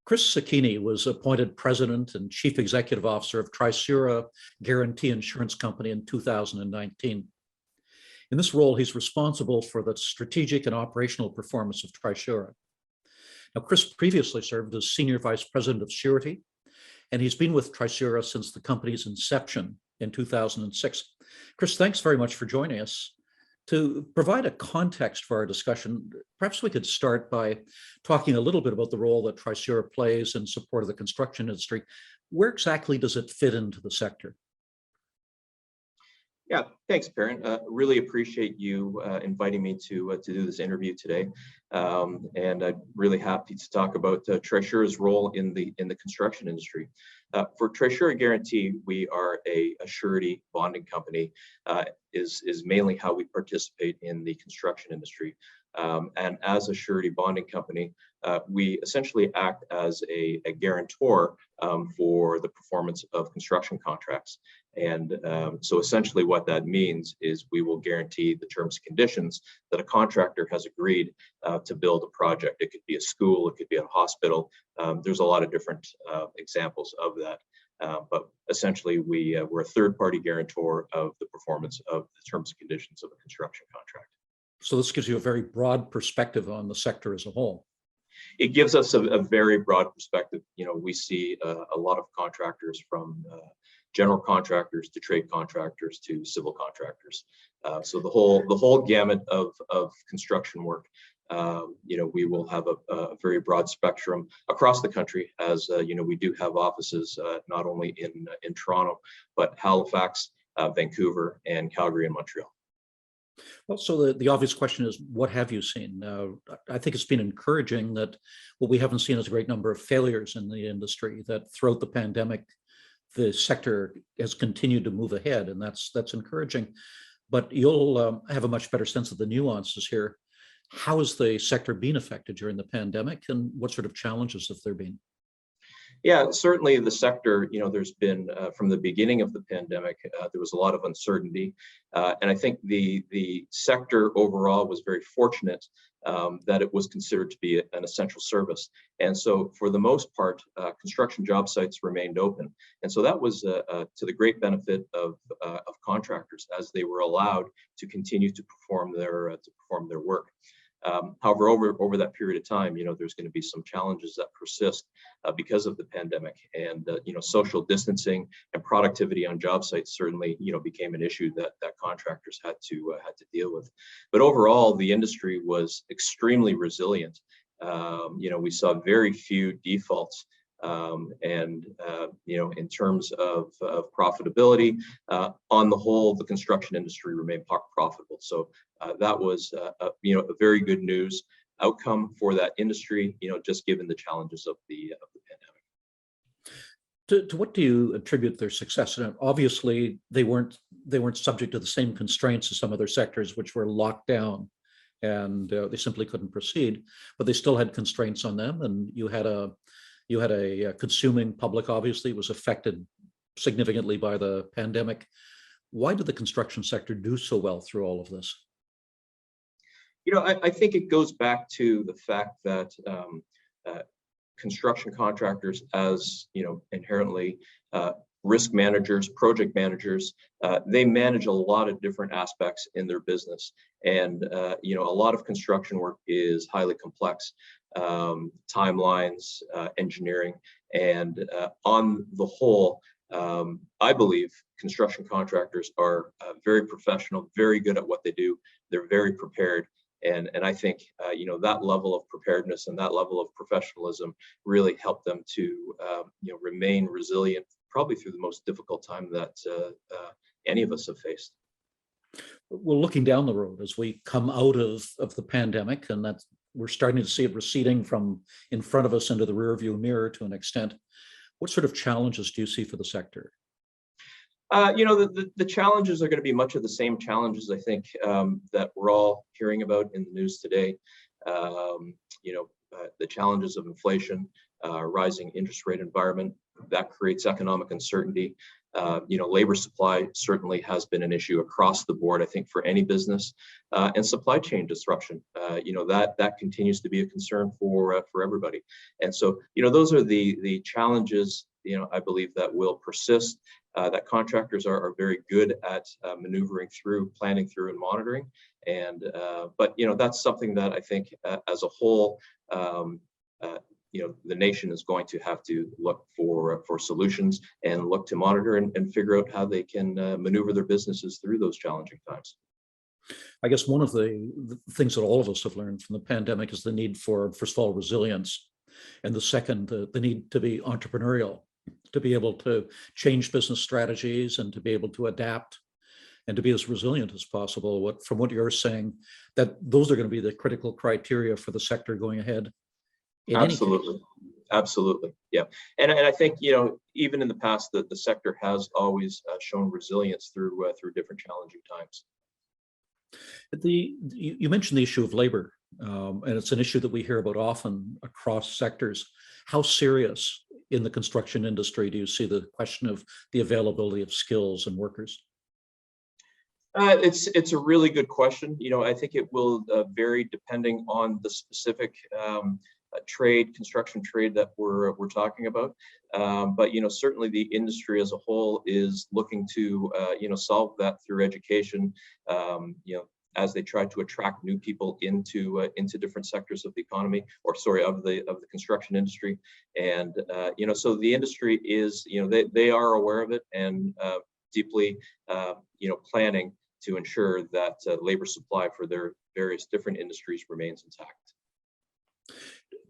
Chris Sekine was appointed president and chief executive officer of Trisura Guarantee Insurance Company in 2019. In this role, he's responsible for the strategic and operational performance of Trisura. Now, Chris previously served as senior vice president of surety, and he's been with Trisura since the company's inception in 2006. Chris, thanks very much for joining us. To provide a context for our discussion, perhaps we could start by talking a little bit about the role that Trisura plays in support of the construction industry. Where exactly does it fit into the sector? Yeah, thanks, Perrin. Really appreciate you inviting me to do this interview today, and I'm really happy to talk about Trisura's role in the construction industry. For Trisura Guarantee, we are a surety bonding company. Is mainly how we participate in the construction industry. And as a surety bonding company, we essentially act as a guarantor for the performance of construction contracts. And so essentially what that means is we will guarantee the terms and conditions that a contractor has agreed to build a project. It could be a school, it could be a hospital. There's a lot of different examples of that. But essentially we're a third-party guarantor of the performance of the terms and conditions of a construction contract. So this gives you a very broad perspective on the sector as a whole. It gives us a very broad perspective. You know, we see a lot of contractors from general contractors to trade contractors to civil contractors. So the whole gamut of construction work. You know, we will have a very broad spectrum across the country, as you know, we do have offices not only in Toronto, but Halifax, Vancouver, and Calgary and Montreal. Well, so the obvious question is, what have you seen? I think it's been encouraging that what we haven't seen is a great number of failures in the industry, that throughout the pandemic, the sector has continued to move ahead, and that's encouraging. But you'll have a much better sense of the nuances here. How has the sector been affected during the pandemic, and what sort of challenges have there been? Yeah, certainly the sector, you know, there's been, from the beginning of the pandemic, there was a lot of uncertainty. And I think the sector overall was very fortunate that it was considered to be an essential service. And so for the most part, construction job sites remained open. And so that was to the great benefit of contractors, as they were allowed to continue to perform their work. However, over that period of time, you know, there's going to be some challenges that persist because of the pandemic, and you know, social distancing and productivity on job sites certainly, you know, became an issue that contractors had to deal with. But overall, the industry was extremely resilient. You know, we saw very few defaults. And you know, in terms of profitability, on the whole, the construction industry remained profitable. So that was you know, a very good news outcome for that industry. You know, just given the challenges of the pandemic. To what do you attribute their success? And obviously, they weren't subject to the same constraints as some other sectors, which were locked down, and they simply couldn't proceed. But they still had constraints on them, and you had a consuming public, obviously, was affected significantly by the pandemic. Why did the construction sector do so well through all of this? You know, I think it goes back to the fact that construction contractors, as you know, inherently risk managers, project managers, they manage a lot of different aspects in their business. And you know, a lot of construction work is highly complex. Timelines, engineering, and on the whole, I believe construction contractors are very professional, very good at what they do. They're very prepared, and I think you know, that level of preparedness and that level of professionalism really helped them to you know, remain resilient, probably through the most difficult time that any of us have faced. Well, looking down the road as we come out of the pandemic, and that we're starting to see it receding from in front of us into the rearview mirror to an extent, what sort of challenges do you see for the sector? You know, the challenges are going to be much of the same challenges, I think, that we're all hearing about in the news today. You know, the challenges of inflation, rising interest rate environment, that creates economic uncertainty. Labor supply certainly has been an issue across the board, I think, for any business, and supply chain disruption. That continues to be a concern for everybody. And so, those are the challenges, I believe that will persist, that contractors are very good at maneuvering through, planning through, and monitoring. And but that's something that I think as a whole, the nation is going to have to look for solutions and look to monitor and figure out how they can maneuver their businesses through those challenging times. I guess one of the things that all of us have learned from the pandemic is the need for, first of all, resilience, and the second, the need to be entrepreneurial, to be able to change business strategies and to be able to adapt and to be as resilient as possible. From what you're saying, that those are going to be the critical criteria for the sector going ahead. Absolutely. Absolutely. Yeah. And I think, even in the past, the sector has always shown resilience through different challenging times. You mentioned the issue of labor, and it's an issue that we hear about often across sectors. How serious in the construction industry do you see the question of the availability of skills and workers? It's a really good question. I think it will vary depending on the specific construction trade that we're talking about. But certainly the industry as a whole is looking to solve that through education. As they try to attract new people into different sectors of the economy, of the construction industry. And so the industry is, they are aware of it and deeply planning to ensure that labor supply for their various different industries remains intact.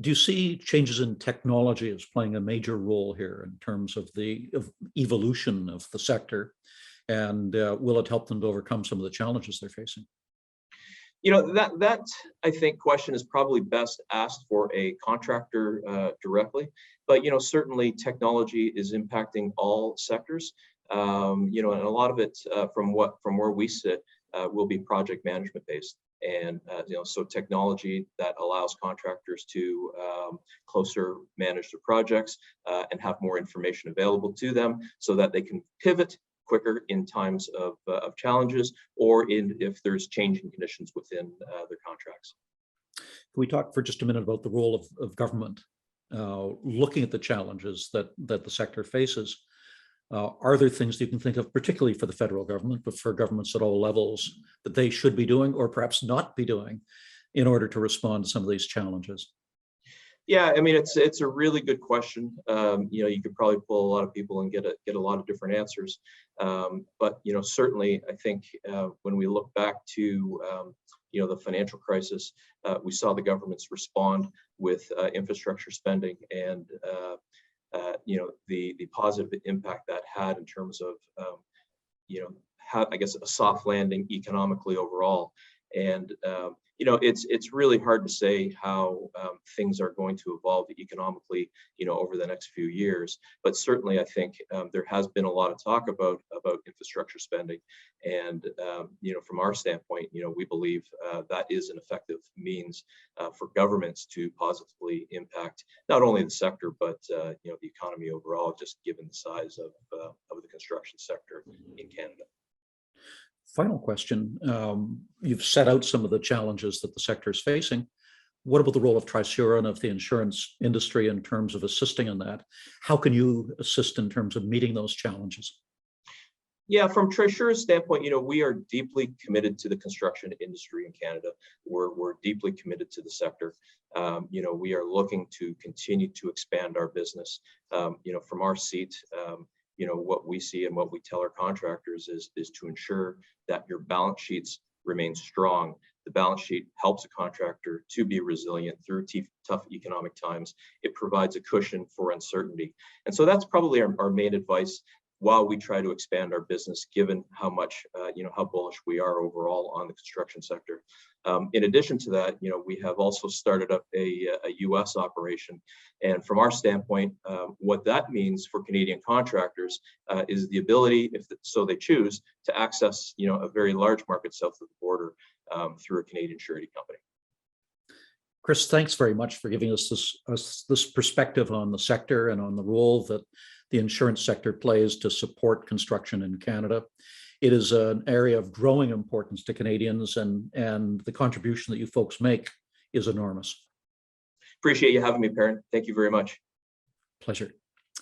Do you see changes in technology as playing a major role here in terms of the evolution of the sector, and will it help them to overcome some of the challenges they're facing? That I think question is probably best asked for a contractor directly, but certainly technology is impacting all sectors. And a lot of it from where we sit will be project management based. And so technology that allows contractors to closer manage their projects and have more information available to them so that they can pivot quicker in times of challenges or if there's changing conditions within their contracts. Can we talk for just a minute about the role of government, looking at the challenges that the sector faces? Are there things that you can think of, particularly for the federal government, but for governments at all levels, that they should be doing or perhaps not be doing in order to respond to some of these challenges? Yeah, I mean, it's a really good question. You could probably pull a lot of people and get a lot of different answers. But certainly, I think when we look back to the financial crisis, we saw the governments respond with infrastructure spending and the positive impact that had in terms of how, I guess, a soft landing economically overall. And it's really hard to say how things are going to evolve economically, over the next few years. But certainly, I think there has been a lot of talk about infrastructure spending, and from our standpoint, we believe that is an effective means for governments to positively impact not only the sector but the economy overall, just given the size of the construction sector in Canada. Final question. You've set out some of the challenges that the sector is facing. What about the role of Trisura and of the insurance industry in terms of assisting in that? How can you assist in terms of meeting those challenges? Yeah, from Trisura's standpoint, we are deeply committed to the construction industry in Canada. We're deeply committed to the sector. We are looking to continue to expand our business. From our seat, what we see and what we tell our contractors is to ensure that your balance sheets remain strong. The balance sheet helps a contractor to be resilient through tough economic times. It provides a cushion for uncertainty. And so that's probably our main advice while we try to expand our business, given how much, how bullish we are overall on the construction sector. In addition to that, we have also started up a U.S. operation. And from our standpoint, what that means for Canadian contractors is the ability, if so they choose, to access, a very large market south of the border through a Canadian surety company. Chris, thanks very much for giving us this perspective on the sector and on the role that the insurance sector plays to support construction in Canada. It is an area of growing importance to Canadians, and the contribution that you folks make is enormous. Appreciate you having me, Perrin. Thank you very much. Pleasure.